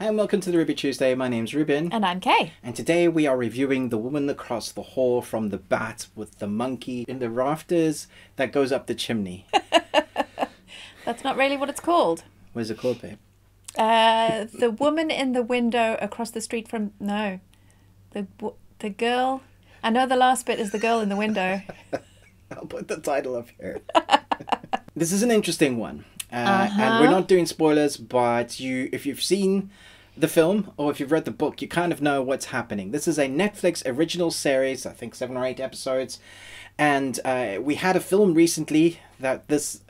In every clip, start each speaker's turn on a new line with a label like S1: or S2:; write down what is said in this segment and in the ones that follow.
S1: Hi and welcome to the Ruby Tuesday. My name's Ruben.
S2: And I'm Kay.
S1: And today we are reviewing The Woman Across the Hall from the Bat with the monkey in the rafters that goes up the chimney.
S2: That's not really what it's called.
S1: What is it called, babe?
S2: The woman in the window across the street from... No. The girl... I know the last bit is the girl in the window.
S1: I'll put the title up here. This is an interesting one. And we're not doing spoilers, but if you've seen the film or if you've read the book, you kind of know what's happening. This is a Netflix original series, I think 7 or 8 episodes. And we had a film recently that this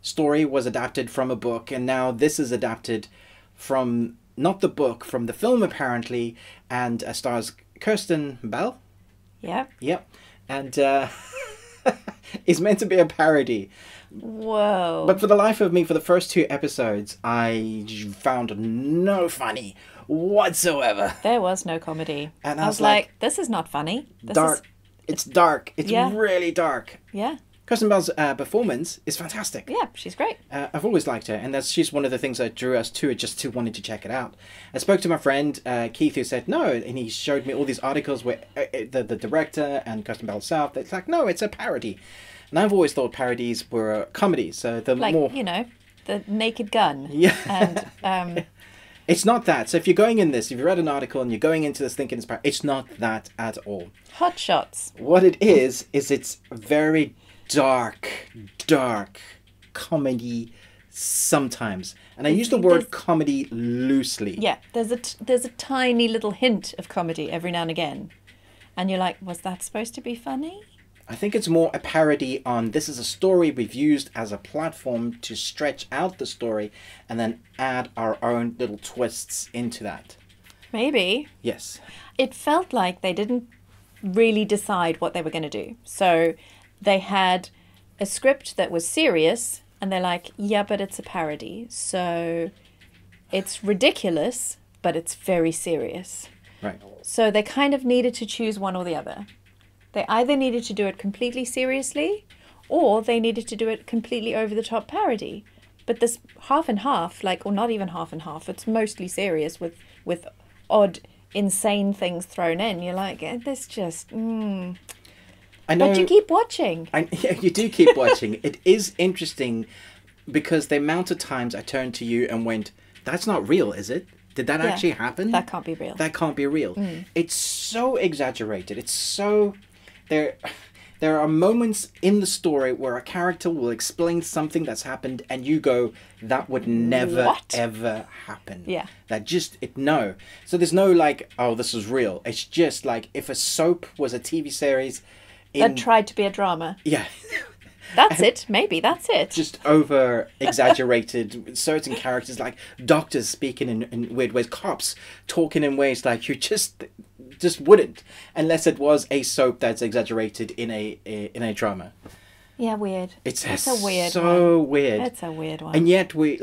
S1: story was adapted from a book. And now this is adapted from, not the book, from the film apparently. And stars Kristen Bell.
S2: Yeah.
S1: Yep. And it's meant to be a parody.
S2: Whoa.
S1: But for the life of me, for the first 2 episodes, I found no funny whatsoever.
S2: There was no comedy.
S1: And
S2: I was like, this is not funny. This
S1: dark. It's dark. It's
S2: Yeah.
S1: really dark.
S2: Yeah.
S1: Kristen Bell's performance is fantastic.
S2: Yeah, she's great.
S1: I've always liked her, and she's one of the things that drew us to it, just to wanting to check it out. I spoke to my friend Keith, who said no, and he showed me all these articles where the director and Kristen Bell herself, it's like, no, it's a parody. And I've always thought parodies were comedies, so the
S2: Like,
S1: more...
S2: you know, The Naked Gun.
S1: Yeah.
S2: And
S1: It's not that. So if you're going in this, if you read an article and you're going into this thinking it's not that at all.
S2: Hot Shots.
S1: What it is it's very dark comedy sometimes. And I use the word comedy loosely.
S2: Yeah, there's a tiny little hint of comedy every now and again. And you're like, was that supposed to be funny?
S1: I think it's more a parody on this is a story we've used as a platform to stretch out the story and then add our own little twists into that.
S2: Maybe.
S1: Yes.
S2: It felt like they didn't really decide what they were going to do. So they had a script that was serious and they're like, yeah, but it's a parody. So it's ridiculous, but it's very serious.
S1: Right.
S2: So they kind of needed to choose one or the other. They either needed to do it completely seriously or they needed to do it completely over the top parody. But this half and half, or not even half and half, it's mostly serious with odd, insane things thrown in. You're like, this just...
S1: I know,
S2: But you keep watching.
S1: Yeah, you do keep watching. It is interesting because the amount of times I turned to you and went, that's not real, is it? Did that actually happen?
S2: That can't be real.
S1: That can't be real. It's so exaggerated. It's so... There are moments in the story where a character will explain something that's happened and you go, that would never, ever happen.
S2: Yeah.
S1: No. So there's no like, oh, this is real. It's just like if a soap was a TV series...
S2: That tried to be a drama.
S1: Yeah.
S2: That's it. Maybe that's it.
S1: Just over exaggerated certain characters, like doctors speaking in weird ways, cops talking in ways like you just wouldn't, unless it was a soap that's exaggerated in a drama.
S2: Yeah, weird.
S1: It's
S2: a weird
S1: so
S2: one.
S1: weird.
S2: It's a weird one.
S1: And yet we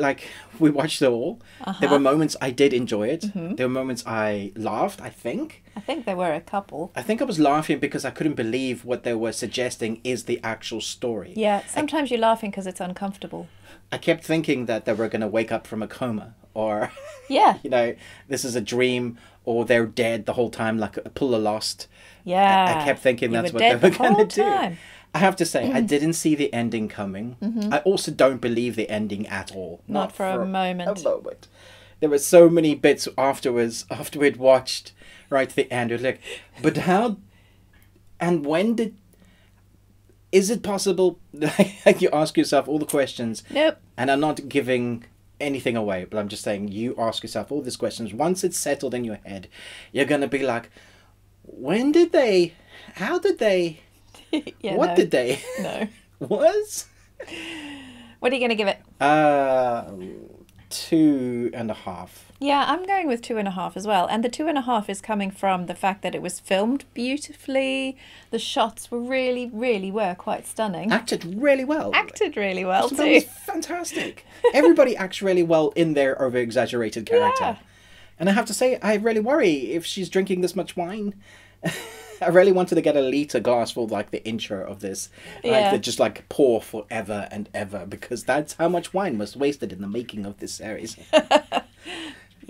S1: watched it all. There were moments I did enjoy it. There were moments I laughed, I think.
S2: I think there were a couple.
S1: I think I was laughing because I couldn't believe what they were suggesting is the actual story.
S2: Yeah, sometimes you're laughing because it's uncomfortable.
S1: I kept thinking that they were going to wake up from a coma or,
S2: Yeah.
S1: this is a dream or they're dead the whole time like Pull a Lost.
S2: Yeah.
S1: I kept thinking that's what
S2: they
S1: were going to do.
S2: Time.
S1: I have to say, I didn't see the ending coming. I also don't believe the ending at all.
S2: Not for a moment.
S1: There were so many bits afterwards, after we'd watched right to the end. It was like, but how and when did... Is it possible... You ask yourself all the questions.
S2: Nope.
S1: And I'm not giving anything away, but I'm just saying you ask yourself all these questions. Once it's settled in your head, you're going to be like, when did they... How did they...
S2: Yeah,
S1: what did they...
S2: No.
S1: Was?
S2: What are you going to give it?
S1: 2.5.
S2: Yeah, I'm going with 2.5 as well. And the 2.5 is coming from the fact that it was filmed beautifully. The shots were really were quite stunning.
S1: Acted really well.
S2: Acted really well
S1: That
S2: too.
S1: was fantastic. Everybody acts really well in their over-exaggerated character.
S2: Yeah.
S1: And I have to say, I really worry if she's drinking this much wine. I really wanted to get a litre glass for like the intro of this.
S2: Yeah.
S1: They just like pour forever and ever because that's how much wine was wasted in the making of this series.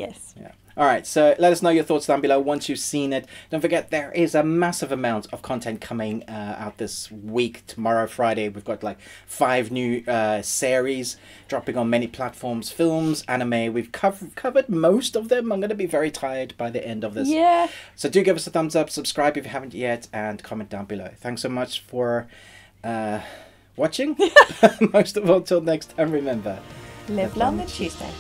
S2: Yes.
S1: Yeah. All right, so let us know your thoughts down below once you've seen it. Don't forget, there is a massive amount of content coming out this week. Tomorrow, Friday, we've got like 5 new series dropping on many platforms. Films, anime, we've covered most of them. I'm going to be very tired by the end of this.
S2: Yeah.
S1: So do give us a thumbs up, subscribe if you haven't yet, and comment down below. Thanks so much for watching. Most of all, till next time, remember.
S2: Live long and Tuesday.